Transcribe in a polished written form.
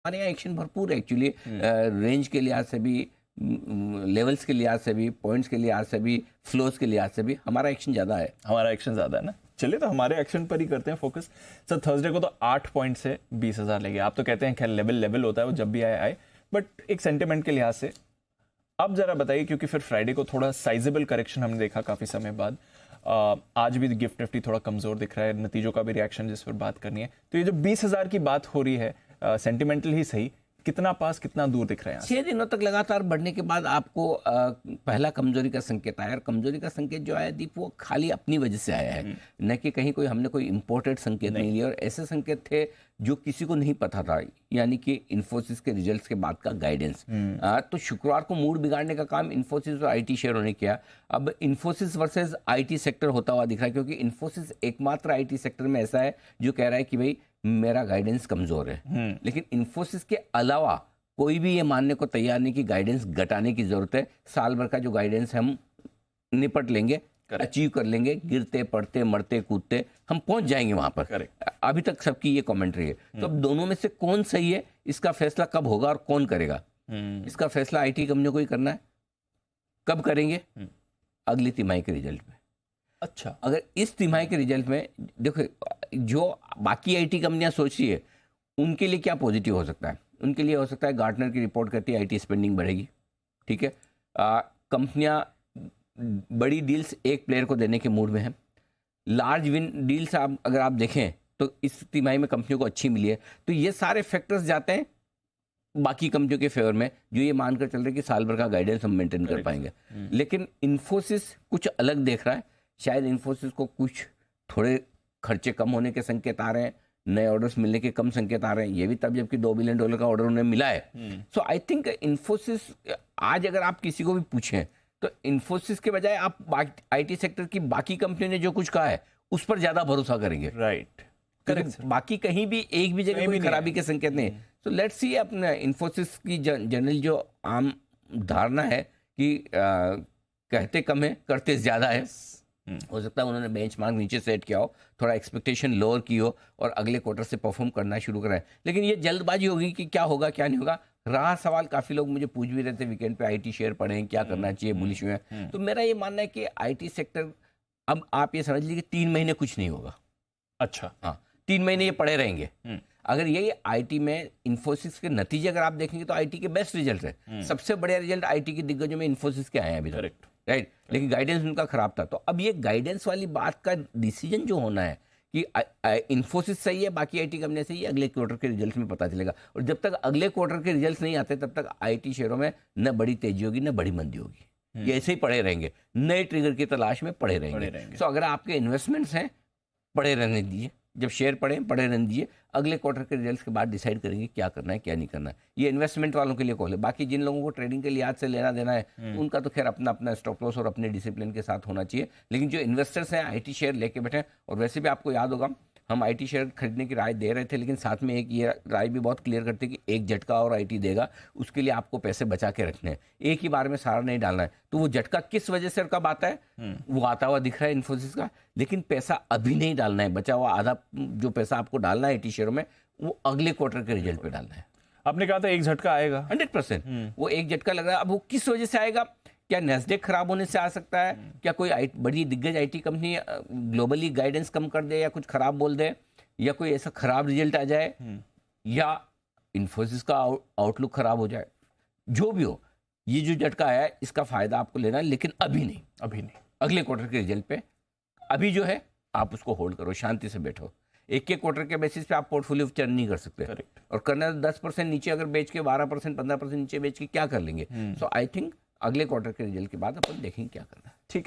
हमारे यहाँ एक्शन भरपूर है एक्चुअली, रेंज के लिहाज से भी, लेवल्स के लिहाज से भी, पॉइंट्स के लिहाज से भी, फ्लोज के लिहाज से भी हमारा एक्शन ज़्यादा है। हमारा एक्शन ज़्यादा है ना। चलिए तो हमारे एक्शन पर ही करते हैं फोकस। सर थर्सडे को तो 8 पॉइंट से 20,000 ले गए। आप तो कहते हैं खैर लेवल होता है वो, जब भी आए, बट एक सेंटिमेंट के लिहाज से अब जरा बताइए, क्योंकि फिर फ्राइडे को थोड़ा साइजेबल करेक्शन हमने देखा काफ़ी समय बाद। आज भी गिफ्ट निफ्टी थोड़ा कमज़ोर दिख रहा है, नतीजों का भी रिएक्शन जिस पर बात करनी है। तो ये जो 20,000 की बात हो रही है, सेंटिमेंटल ही सही, कितना पास कितना दूर दिख रहे हैं? 6 दिनों तक लगातार बढ़ने के बाद आपको पहला कमजोरी का संकेत आया, और कमजोरी का संकेत जो आया दीप वो खाली अपनी वजह से आया है, न कि कहीं हमने कोई इंपोर्टेड संकेत नहीं लिया। और ऐसे संकेत थे जो किसी को नहीं पता था, यानी कि इन्फोसिस के रिजल्ट्स के बाद का गाइडेंस। तो शुक्रवार को मूड बिगाड़ने का काम इन्फोसिस और आईटी शेयरों ने किया। अब इन्फोसिस वर्सेस आईटी सेक्टर होता हुआ दिख रहा है, क्योंकि इन्फोसिस एकमात्र आईटी सेक्टर में ऐसा है जो कह रहा है कि भाई मेरा गाइडेंस कमजोर है, लेकिन इन्फोसिस के अलावा कोई भी ये मानने को तैयार नहीं कि गाइडेंस घटाने की जरूरत है। साल भर का जो गाइडेंस है हम निपट लेंगे, अचीव कर लेंगे, गिरते पड़ते मरते कूदते हम पहुंच जाएंगे वहां पर। अभी तक सबकी ये कमेंट्री है। तो अब दोनों में से कौन सही है, इसका फैसला कब होगा और कौन करेगा? इसका फैसला आईटी कंपनियों को ही करना है। कब करेंगे? अगली तिमाही के रिजल्ट में। अच्छा, अगर इस तिमाही के रिजल्ट में देखो, जो बाकी आईटी कंपनियां सोच रही है उनके लिए क्या पॉजिटिव हो सकता है? उनके लिए हो सकता है गार्टनर की रिपोर्ट कहती है आईटी स्पेंडिंग बढ़ेगी, ठीक है। कंपनियां बड़ी डील्स एक प्लेयर को देने के मूड में है। लार्ज विन डील्स अगर आप देखें तो इस तिमाही में कंपनियों को अच्छी मिली है। तो ये सारे फैक्टर्स जाते हैं बाकी कंपनियों के फेवर में, जो ये मानकर चल रहे हैं कि साल भर का गाइडेंस हम मेंटेन कर पाएंगे। लेकिन इन्फोसिस कुछ अलग देख रहा है। शायद इन्फोसिस को कुछ थोड़े खर्चे कम होने के संकेत आ रहे हैं, नए ऑर्डर्स मिलने के कम संकेत आ रहे हैं। ये भी तब जबकि $2 बिलियन का ऑर्डर उन्हें मिला है। सो आई थिंक इन्फोसिस, आज अगर आप किसी को भी पूछें तो इन्फोसिस के बजाय आप आईटी सेक्टर की बाकी कंपनी ने जो कुछ कहा है उस पर ज्यादा भरोसा करेंगे। Right, correct. बाकी कहीं भी एक भी जगह कोई खराबी के संकेत नहीं। तो लेट्स सी अपना इन्फोसिस की जनरल जो आम धारणा है कि कहते कम है करते ज्यादा है। हो सकता है उन्होंने बेंचमार्क नीचे सेट किया हो, थोड़ा एक्सपेक्टेशन लोअर की हो और अगले क्वार्टर से परफॉर्म करना शुरू कराएं। लेकिन ये जल्दबाजी होगी कि क्या होगा क्या नहीं होगा। रहा सवाल, काफी लोग मुझे पूछ भी रहे थे वीकेंड पे आईटी शेयर पढ़ें, क्या करना चाहिए, बुलिश में। तो मेरा ये मानना है कि आईटी सेक्टर, अब आप ये समझ लीजिए कि 3 महीने कुछ नहीं होगा। अच्छा, हाँ, 3 महीने ये पड़े रहेंगे। अगर ये आईटी में इन्फोसिस के नतीजे अगर आप देखेंगे तो आईटी के बेस्ट रिजल्ट है। सबसे बढ़िया रिजल्ट आईटी के दिग्गजों में इन्फोसिस के आए हैं अभी तक, राइट। लेकिन गाइडेंस उनका खराब था। तो अब ये गाइडेंस वाली बात का डिसीजन जो होना है कि इन्फोसिस सही है, बाकी आईटी कंपनी सही है, अगले क्वार्टर के रिजल्ट्स में पता चलेगा। और जब तक अगले क्वार्टर के रिजल्ट्स नहीं आते तब तक आईटी शेयरों में न बड़ी तेजी होगी न बड़ी मंदी होगी। ये ऐसे ही पड़े रहेंगे, नए ट्रिगर की तलाश में पड़े रहेंगे। तो अगर आपके इन्वेस्टमेंट्स हैं, पड़े रहने दीजिए। जब शेयर पड़े रहने दीजिए, अगले क्वार्टर के रिजल्ट्स के बाद डिसाइड करेंगे क्या करना है क्या नहीं करना है। ये इन्वेस्टमेंट वालों के लिए कॉल है। बाकी जिन लोगों को ट्रेडिंग के लिहाज से लेना देना है उनका तो खैर अपना अपना स्टॉप लॉस और अपने डिसिप्लिन के साथ होना चाहिए। लेकिन जो इन्वेस्टर्स हैं आईटी शेयर लेके बैठे हैं, और वैसे भी आपको याद होगा हम आईटी शेयर खरीदने की राय दे रहे थे, लेकिन साथ में एक ये राय भी बहुत क्लियर करते कि एक झटका और आईटी देगा, उसके लिए आपको पैसे बचा के रखने हैं, एक ही बार में सारा नहीं डालना है। तो वो झटका किस वजह से कब आता है, वो आता हुआ दिख रहा है इन्फोसिस का। लेकिन पैसा अभी नहीं डालना है, बचा हुआ आधा जो पैसा आपको डालना है आईटी शेयरों में वो अगले क्वार्टर के रिजल्ट पे डालना है। आपने कहा था एक झटका आएगा, 100% वो एक झटका लग रहा है। अब वो किस वजह से आएगा? क्या नैस्डैक खराब होने से आ सकता है? क्या कोई बड़ी दिग्गज आईटी कंपनी ग्लोबली गाइडेंस कम कर दे या कुछ खराब बोल दे, या कोई ऐसा खराब रिजल्ट आ जाए, या इन्फोसिस का आउटलुक खराब हो जाए? जो भी हो, ये जो झटका आया है इसका फायदा आपको लेना है, लेकिन अभी नहीं, अगले क्वार्टर के रिजल्ट पे। अभी जो है आप उसको होल्ड करो, शांति से बैठो। एक एक क्वार्टर के बेसिस पे आप पोर्टफोलियो चर्न नहीं कर सकते। Correct. और करना 10% नीचे अगर बेच के 12% 15% नीचे बेच के क्या कर लेंगे। सो आई थिंक अगले क्वार्टर के रिजल्ट के बाद अपन देखेंगे क्या करना है। ठीक है।